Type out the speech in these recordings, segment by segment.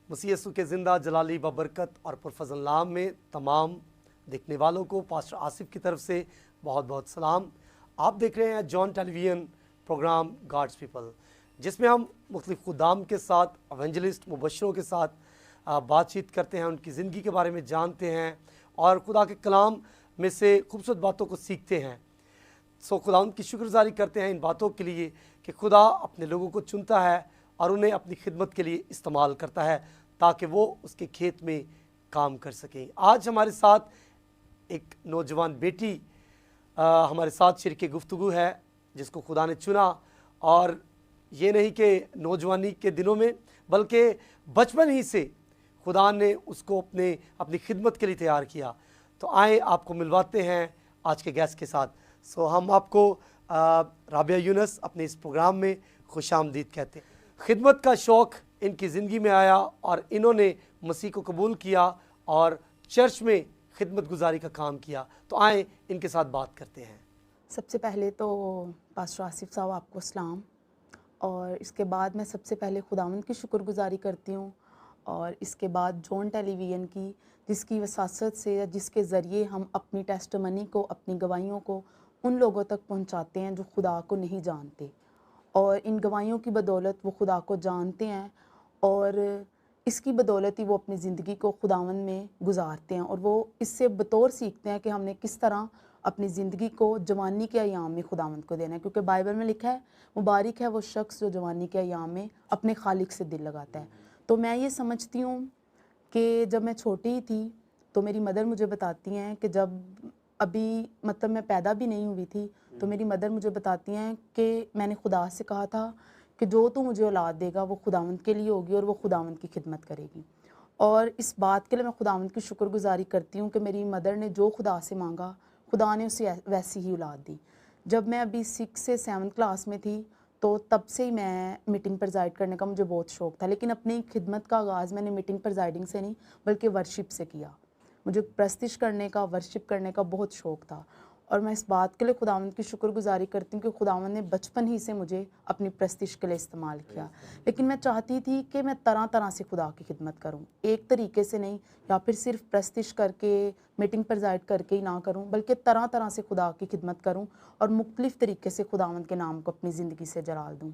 मसीह यीशु के ज़िंदा जलाली बबरकत और पुरफज़ल नाम में तमाम देखने वालों को पास्टर आसिफ की तरफ से बहुत बहुत सलाम। आप देख रहे हैं John television programme God's people, जिसमें हम मुख्तलिफ खुदाम के साथ, एवेंजलिस्ट, मुबश्शिरों के साथ बातचीत करते हैं, उनकी ज़िंदगी के बारे में जानते हैं और खुदा के कलाम में से खूबसूरत बातों को सीखते हैं। खुदा उनकी शुक्रगुजारी करते हैं इन बातों के लिए कि खुदा अपने लोगों को चुनता है और उन्हें अपनी खिदमत के लिए इस्तेमाल करता है ताकि वो उसके खेत में काम कर सकें। आज हमारे साथ एक नौजवान बेटी हमारे साथ शरीके गुफ्तगू है जिसको खुदा ने चुना, और ये नहीं कि नौजवानी के दिनों में बल्कि बचपन ही से खुदा ने उसको अपनी खिदमत के लिए तैयार किया। तो आए आपको मिलवाते हैं आज के गेस्ट के साथ। हम आपको राबिया यूनुस अपने इस प्रोग्राम में खुशामदीद कहते हैं। खिदमत का शौक़ इनकी ज़िंदगी में आया और इन्होंने मसीह को कबूल किया और चर्च में खिदमत गुजारी का काम किया। तो आए इनके साथ बात करते हैं। सबसे पहले तो पास्टर आसिफ साहब आपको सलाम, और इसके बाद मैं सबसे पहले खुदावंद की शुक्रगुजारी करती हूँ, और इसके बाद जॉन टेलीविज़न की, जिसकी वसासत से या जिसके ज़रिए हम अपनी टेस्टमनी को, अपनी गवाहियों को उन लोगों तक पहुँचाते हैं जो खुदा को नहीं जानते, और इन गवाहियों की बदौलत वो खुदा को जानते हैं और इसकी बदौलत ही वो अपनी ज़िंदगी को खुदावंद में गुजारते हैं, और वो इससे बतौर सीखते हैं कि हमने किस तरह अपनी ज़िंदगी को जवानी के अयाम में खुदावंद को देना है। क्योंकि बाइबल में लिखा है, मुबारक है वो शख्स जो जवानी के अयाम में अपने खालिक से दिल लगाता है। तो मैं ये समझती हूँ कि जब मैं छोटी थी तो मेरी मदर मुझे बताती हैं कि जब अभी मतलब मैं पैदा भी नहीं हुई थी तो मेरी मदर मुझे बताती हैं कि मैंने खुदा से कहा था कि जो तू मुझे औलाद देगा वो खुदावंद के लिए होगी और वो खुदावंद की खिदमत करेगी। और इस बात के लिए मैं खुदावंद की शुक्रगुजारी करती हूँ कि मेरी मदर ने जो खुदा से मांगा, खुदा ने उसे वैसी ही औलाद दी। जब मैं अभी 6 से 7 क्लास में थी तो तब से ही मैं मीटिंग प्रेजाइड करने का मुझे बहुत शौक़ था, लेकिन अपनी खिदमत का आगाज़ मैंने मीटिंग प्रेजाइडिंग से नहीं बल्कि वर्शिप से किया। मुझे प्रस्तिश करने का, वर्शिप करने का बहुत शौक़ था, और मैं इस बात के लिए खुदावंद की शुक्रगुजारी करती हूँ कि खुदावंद ने बचपन ही से मुझे अपनी प्रस्तिश के लिए इस्तेमाल किया। लेकिन मैं चाहती थी कि मैं तरह तरह से खुदा की खिदमत करूँ, एक तरीके से नहीं, या फिर सिर्फ प्रस्तिश करके मीटिंग प्रेजाइड करके ही ना करूँ, बल्कि तरह तरह से खुदा की खिदमत करूँ और मुख्तलिफ़ तरीके से खुदावंद के नाम को अपनी ज़िंदगी से जलाल दूँ।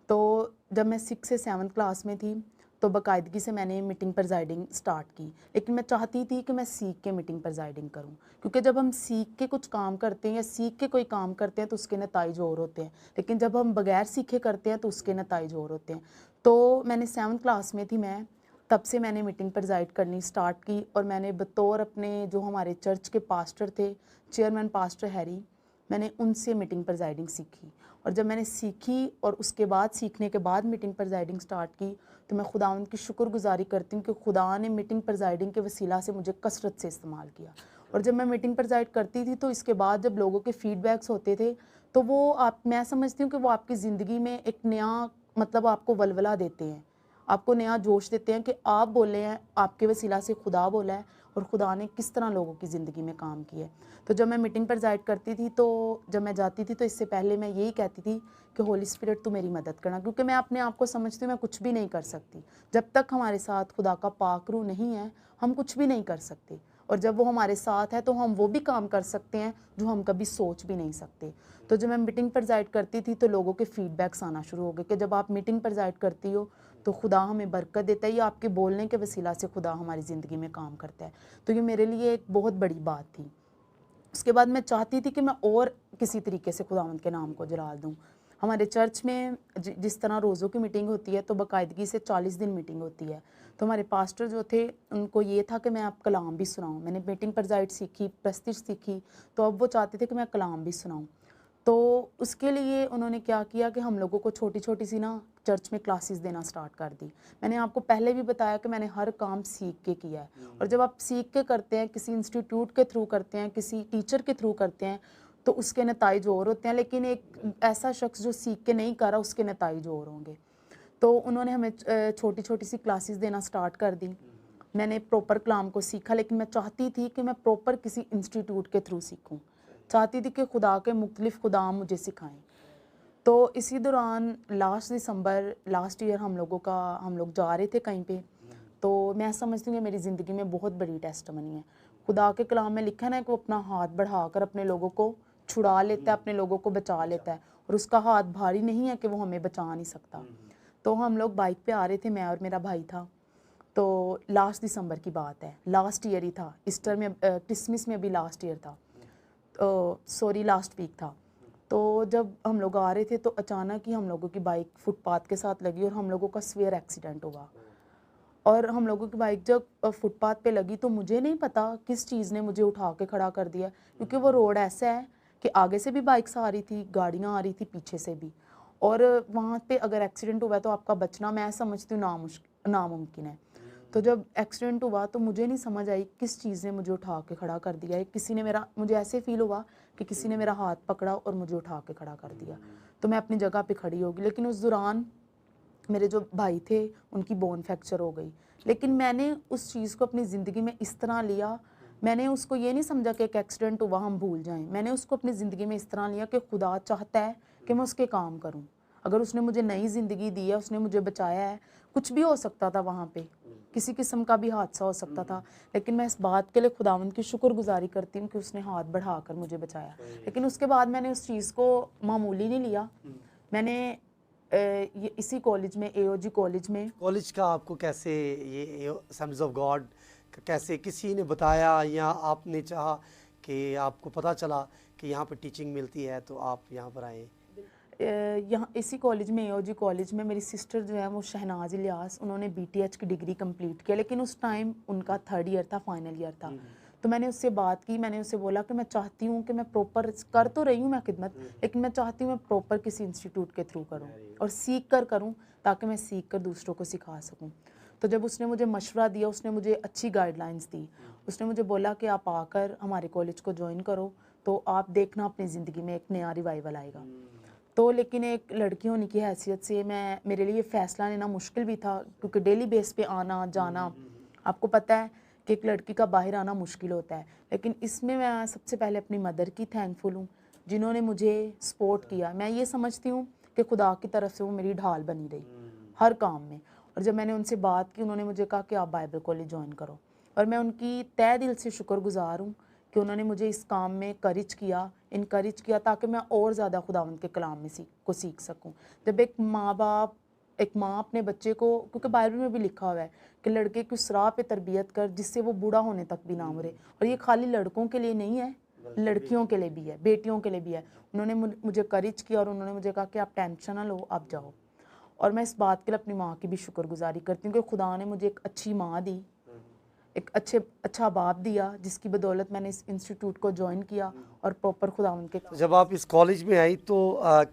तो जब मैं 6 से 7 क्लास में थी तो बाकायदगी से मैंने मीटिंग प्रेजाइडिंग स्टार्ट की, लेकिन मैं चाहती थी कि मैं सीख के मीटिंग प्रेजाइडिंग करूं, क्योंकि जब हम सीख के कुछ काम करते हैं या सीख के कोई काम करते हैं तो उसके नताइज और होते हैं, लेकिन जब हम बगैर सीखे करते हैं तो उसके नताइज और होते हैं। तो मैंने 7 क्लास में थी मैं, तब से मैंने मीटिंग प्रेजाइड करनी स्टार्ट की, और मैंने बतौर अपने जो हमारे चर्च के पास्टर थे, चेयरमैन पास्टर हैरी, मैंने उनसे मीटिंग प्रेजाइडिंग सीखी। और जब मैंने सीखी और उसके बाद सीखने के बाद मीटिंग प्रेजाइडिंग स्टार्ट की तो मैं खुदावंद की शुक्रगुजारी करती हूँ कि खुदा ने मीटिंग प्रेजाइडिंग के वसीला से मुझे कसरत से इस्तेमाल किया। और जब मैं मीटिंग प्रेजाइड करती थी तो इसके बाद जब लोगों के फीडबैक्स होते थे तो वो मैं समझती हूँ कि वो आपकी ज़िंदगी में एक नया मतलब आपको वलवला देते हैं, आपको नया जोश देते हैं कि आप बोले हैं, आपके वसीला से खुदा बोला है और खुदा ने किस तरह लोगों की ज़िंदगी में काम किया है। तो जब मैं मीटिंग प्रेजाइड करती थी तो जब मैं जाती थी तो इससे पहले मैं यही कहती थी कि होली स्पिरिट तू मेरी मदद करना, क्योंकि मैं अपने आप को समझती हूँ मैं कुछ भी नहीं कर सकती। जब तक हमारे साथ खुदा का पाक रूह नहीं है हम कुछ भी नहीं कर सकते, और जब वो हमारे साथ है तो हम वो भी काम कर सकते हैं जो हम कभी सोच भी नहीं सकते। तो जब मैं मीटिंग प्रेजाइड करती थी तो लोगों के फीडबैक्स आना शुरू हो गए कि जब आप मीटिंग प्रेजाइड करती हो तो खुदा हमें बरकत देता है, या आपके बोलने के वसीला से खुदा हमारी ज़िंदगी में काम करता है। तो ये मेरे लिए एक बहुत बड़ी बात थी। उसके बाद मैं चाहती थी कि मैं और किसी तरीके से खुदावंद के नाम को जलाल दूँ। हमारे चर्च में जिस तरह रोज़ों की मीटिंग होती है तो बाकायदगी से 40 दिन मीटिंग होती है। तो हमारे पास्टर जो थे उनको ये था कि मैं अब कलाम भी सुनाऊँ। मैंने मीटिंग प्रेजाइड सीखी, प्रस्तिश सीखी, तो अब वो चाहते थे कि मैं कलाम भी सुनाऊँ। तो उसके लिए उन्होंने क्या किया कि हम लोगों को छोटी छोटी सी ना चर्च में क्लासेस देना स्टार्ट कर दी। मैंने आपको पहले भी बताया कि मैंने हर काम सीख के किया है, और जब आप सीख के करते हैं, किसी इंस्टीट्यूट के थ्रू करते हैं, किसी टीचर के थ्रू करते हैं तो उसके नताइज और होते हैं, लेकिन एक ऐसा शख्स जो सीख के नहीं कर रहा उसके नताइज और होंगे। तो उन्होंने हमें छोटी छोटी सी क्लासेस देना स्टार्ट कर दी। मैंने प्रॉपर कलाम को सीखा, लेकिन मैं चाहती थी कि मैं प्रॉपर किसी इंस्टीट्यूट के थ्रू सीखूं, चाहती थी कि खुदा के मुख्तलिफ खुदाम मुझे सिखाएं। तो इसी दौरान लास्ट दिसंबर लास्ट ईयर हम लोग जा रहे थे कहीं पे, तो मैं समझती हूँ कि मेरी ज़िंदगी में बहुत बड़ी टेस्टमनी है। खुदा के कलाम में लिखा है ना कि वो अपना हाथ बढ़ाकर अपने लोगों को छुड़ा लेता है, अपने लोगों को बचा लेता है, और उसका हाथ भारी नहीं है कि वो हमें बचा नहीं सकता। तो हम लोग बाइक पे आ रहे थे, मैं और मेरा भाई था। तो लास्ट दिसंबर की बात है, लास्ट ईयर ही था, ईस्टर में, क्रिसमस में अभी लास्ट ईयर था, सॉरी लास्ट वीक था। तो जब हम लोग आ रहे थे तो अचानक ही हम लोगों की बाइक फुटपाथ के साथ लगी और हम लोगों का सीवियर एक्सीडेंट हुआ। और हम लोगों की बाइक जब फुटपाथ पे लगी तो मुझे नहीं पता किस चीज़ ने मुझे उठा के खड़ा कर दिया, क्योंकि वो रोड ऐसा है कि आगे से भी बाइक्स आ रही थी, गाड़ियाँ आ रही थी पीछे से भी, और वहाँ पे अगर एक्सीडेंट हुआ है तो आपका बचना, मैं समझती हूँ, नामुमकिन है। तो जब एक्सीडेंट हुआ तो मुझे नहीं समझ आई किस चीज़ ने मुझे उठा के खड़ा कर दिया है। किसी ने मेरा, मुझे ऐसे फील हुआ कि किसी ने मेरा हाथ पकड़ा और मुझे उठा के खड़ा कर दिया। तो मैं अपनी जगह पे खड़ी होगी, लेकिन उस दौरान मेरे जो भाई थे उनकी बोन फ्रैक्चर हो गई। लेकिन मैंने उस चीज़ को अपनी ज़िंदगी में इस तरह लिया, मैंने उसको ये नहीं समझा कि एक एक्सीडेंट हुआ हम भूल जाएं। मैंने उसको अपनी ज़िंदगी में इस तरह लिया कि खुदा चाहता है कि मैं उसके काम करूं। अगर उसने मुझे नई ज़िंदगी दी है, उसने मुझे बचाया है, कुछ भी हो सकता था वहाँ पे, किसी किस्म का भी हादसा हो सकता था, लेकिन मैं इस बात के लिए खुदावंद की शुक्रगुजारी करती हूँ कि उसने हाथ बढ़ाकर मुझे बचाया। लेकिन उसके बाद मैंने उस चीज़ को मामूली नहीं लिया। मैंने ये इसी कॉलेज में, एओजी कॉलेज में, कॉलेज का आपको कैसे, ये असेंबलीज ऑफ गॉड कैसे किसी ने बताया या आपने चाहा कि आपको पता चला कि यहाँ पर टीचिंग मिलती है तो आप यहाँ पर आए? यहाँ इसी कॉलेज में, एओजी कॉलेज में, मेरी सिस्टर जो है वो शहनाज इलियास, उन्होंने बीटीएच की डिग्री कंप्लीट किया, लेकिन उस टाइम उनका 3rd ईयर था, फाइनल ईयर था। तो मैंने उससे बात की, मैंने उससे बोला कि मैं चाहती हूँ कि मैं प्रॉपर कर तो रही हूँ मैं खिदमत, लेकिन मैं चाहती हूँ मैं प्रॉपर किसी इंस्टीट्यूट के थ्रू करूँ और सीख कर करूँ, ताकि मैं सीख कर दूसरों को सिखा सकूँ। तो जब उसने मुझे मशवरा दिया, उसने मुझे अच्छी गाइडलाइंस दी, उसने मुझे बोला कि आप आकर हमारे कॉलेज को ज्वाइन करो तो आप देखना अपनी ज़िंदगी में एक नया रिवाइवल आएगा। तो लेकिन एक लड़की होने की हैसियत से मेरे लिए फ़ैसला लेना मुश्किल भी था, क्योंकि डेली बेस पे आना जाना, आपको पता है कि एक लड़की का बाहर आना मुश्किल होता है। लेकिन इसमें मैं सबसे पहले अपनी मदर की थैंकफुल हूँ, जिन्होंने मुझे सपोर्ट किया। मैं ये समझती हूँ कि खुदा की तरफ से वो मेरी ढाल बनी रही हर काम में। और जब मैंने उनसे बात की, उन्होंने मुझे कहा कि आप बाइबल कॉलेज ज्वाइन करो, और मैं उनकी तहे दिल से शुक्रगुजार हूँ कि उन्होंने मुझे इस काम में इनकरेज किया, ताकि मैं और ज़्यादा खुदावंद के कलाम में सीख सकूं। जब एक माँ अपने बच्चे को, क्योंकि बाइबल में भी लिखा हुआ है कि लड़के की उस राह पे तरबियत कर जिससे वो बूढ़ा होने तक भी ना मरे, और ये खाली लड़कों के लिए नहीं है, लड़कियों के लिए भी है, बेटियों के लिए भी है। उन्होंने मुझे करेज किया और उन्होंने मुझे कहा कि आप टेंशन ना लो, आप जाओ। और मैं इस बात के लिए अपनी माँ की भी शुक्रगुजारी करती हूँ कि खुदा ने मुझे एक अच्छी माँ दी, एक अच्छा बाप दिया, जिसकी बदौलत मैंने इस इंस्टीट्यूट को ज्वाइन किया और प्रॉपर खुदावंद के। तो जब आप इस कॉलेज में आई तो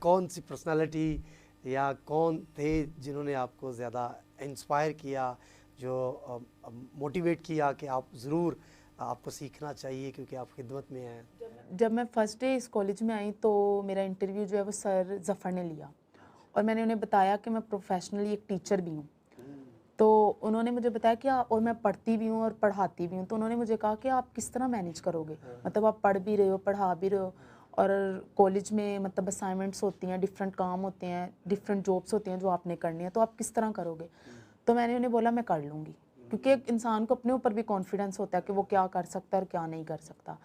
कौन सी पर्सनालिटी या कौन थे जिन्होंने आपको ज़्यादा इंस्पायर किया, जो मोटिवेट किया कि आप ज़रूर आपको सीखना चाहिए क्योंकि आप खिदमत में हैं? जब मैं फर्स्ट डे इस कॉलेज में आई तो मेरा इंटरव्यू जो है वो सर ज़फ़र ने लिया, और मैंने उन्हें बताया कि मैं प्रोफेशनली एक टीचर भी हूँ। तो उन्होंने मुझे बताया कि और मैं पढ़ती भी हूँ और पढ़ाती भी हूँ। तो उन्होंने मुझे कहा कि आप किस तरह मैनेज करोगे, मतलब आप पढ़ भी रहे हो, पढ़ा भी रहे हो, और कॉलेज में मतलब असाइनमेंट्स होती हैं, डिफरेंट काम होते हैं, डिफरेंट जॉब्स होती हैं जो आपने करनी है, तो आप किस तरह करोगे। तो मैंने उन्हें बोला मैं कर लूँगी, क्योंकि एक इंसान को अपने ऊपर भी कॉन्फिडेंस होता है कि वो क्या कर सकता है और क्या नहीं कर सकता।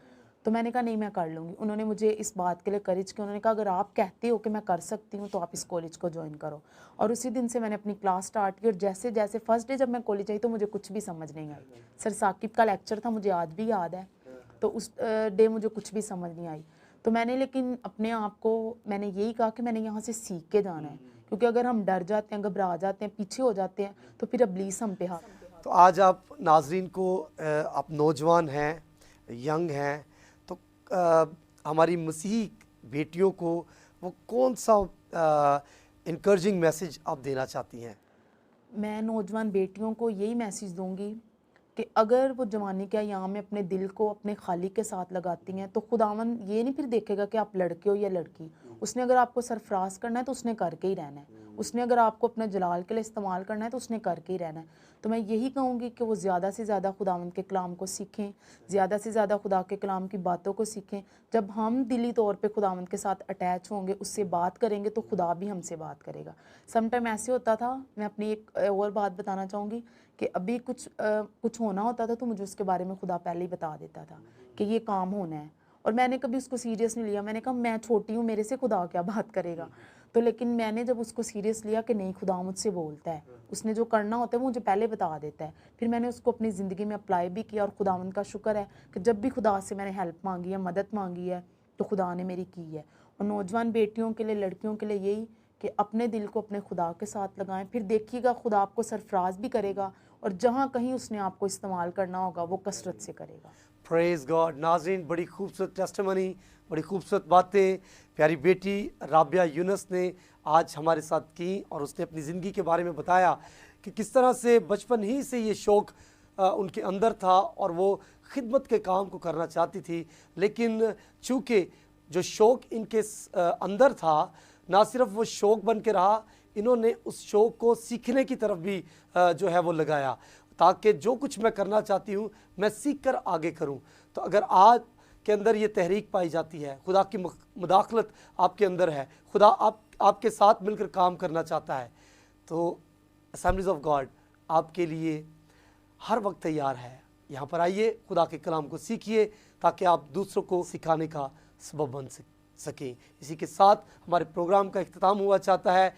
तो मैंने कहा नहीं, मैं कर लूँगी। उन्होंने मुझे इस बात के लिए करेज किया, उन्होंने कहा अगर आप कहते हो कि मैं कर सकती हूँ तो आप इस कॉलेज को ज्वाइन करो। और उसी दिन से मैंने अपनी क्लास स्टार्ट की, और जैसे जैसे फर्स्ट डे जब मैं कॉलेज आई तो मुझे कुछ भी समझ नहीं आई। सर साकिब का लेक्चर था, मुझे आज भी याद है, तो उस डे मुझे कुछ भी समझ नहीं आई। तो मैंने लेकिन अपने आप को मैंने यही कहा कि मैंने यहाँ से सीख के जाना है, क्योंकि अगर हम डर जाते हैं, घबरा जाते हैं, पीछे हो जाते हैं, तो फिर इब्लीस हम पे हाथ। तो आज आप नाजरीन को, आप नौजवान हैं, यंग हैं, तो हमारी मसीही बेटियों को वो कौन सा इनकरेजिंग मैसेज आप देना चाहती हैं? मैं नौजवान बेटियों को यही मैसेज दूंगी कि अगर वो जवानी के अयाम में अपने दिल को अपने खालिक के साथ लगाती हैं तो खुदावन ये नहीं फिर देखेगा कि आप लड़के हो या लड़की, उसने अगर आपको सरफराज करना है तो उसने करके ही रहना है, उसने अगर आपको अपने जलाल के लिए इस्तेमाल करना है तो उसने करके ही रहना है। तो मैं यही कहूँगी कि वो ज़्यादा से ज़्यादा खुदावंद के कलाम को सीखें, ज़्यादा से ज़्यादा खुदा के कलाम की बातों को सीखें। जब हम दिली तौर पे खुदावंद के साथ अटैच होंगे, उससे बात करेंगे, तो खुदा भी हमसे बात करेगा। सम टाइम ऐसे होता था, मैं अपनी एक और बात बताना चाहूँगी कि अभी कुछ होना होता था तो मुझे उसके बारे में खुदा पहले ही बता देता था कि ये काम होना है, और मैंने कभी उसको सीरियस नहीं लिया। मैंने कहा मैं छोटी हूँ, मेरे से खुदा क्या बात करेगा। तो लेकिन मैंने जब उसको सीरियस लिया कि नहीं, खुदा मुझसे बोलता है, उसने जो करना होता है वो मुझे पहले बता देता है, फिर मैंने उसको अपनी ज़िंदगी में अप्लाई भी किया। और खुदावंद का शुक्र है कि जब भी खुदा से मैंने हेल्प मांगी है, मदद मांगी है, तो खुदा ने मेरी की है। और नौजवान बेटियों के लिए, लड़कियों के लिए यही कि अपने दिल को अपने खुदा के साथ लगाएं, फिर देखिएगा खुदा आपको सरफराज भी करेगा, और जहाँ कहीं उसने आपको इस्तेमाल करना होगा वो कसरत से करेगा। Praise God. नाज़रीन, बड़ी खूबसूरत टेस्टिमनी, बड़ी खूबसूरत बातें प्यारी बेटी राबिया यूनुस ने आज हमारे साथ की, और उसने अपनी ज़िंदगी के बारे में बताया कि किस तरह से बचपन ही से ये शौक़ उनके अंदर था और वो खिदमत के काम को करना चाहती थी। लेकिन चूँकि जो शौक़ इनके अंदर था, ना सिर्फ वो शौक़ बन के रहा, इन्होंने उस शौक़ को सीखने की तरफ भी जो है वो लगाया, ताकि जो कुछ मैं करना चाहती हूँ मैं सीख कर आगे करूँ। तो अगर आज के अंदर ये तहरीक पाई जाती है, खुदा की मुदाखलत आपके अंदर है, खुदा आपके साथ मिलकर काम करना चाहता है, तो असेंबलीज ऑफ गॉड आपके लिए हर वक्त तैयार है। यहाँ पर आइए, खुदा के कलाम को सीखिए, ताकि आप दूसरों को सिखाने का सबब बन सकें। इसी के साथ हमारे प्रोग्राम का इख्तिताम हुआ चाहता है।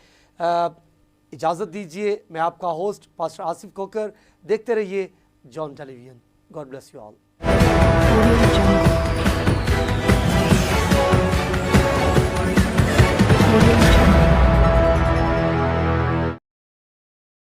इजाज़त दीजिए, मैं आपका होस्ट पास्टर आसिफ खोकर। देखते रहिए John television. God bless you all.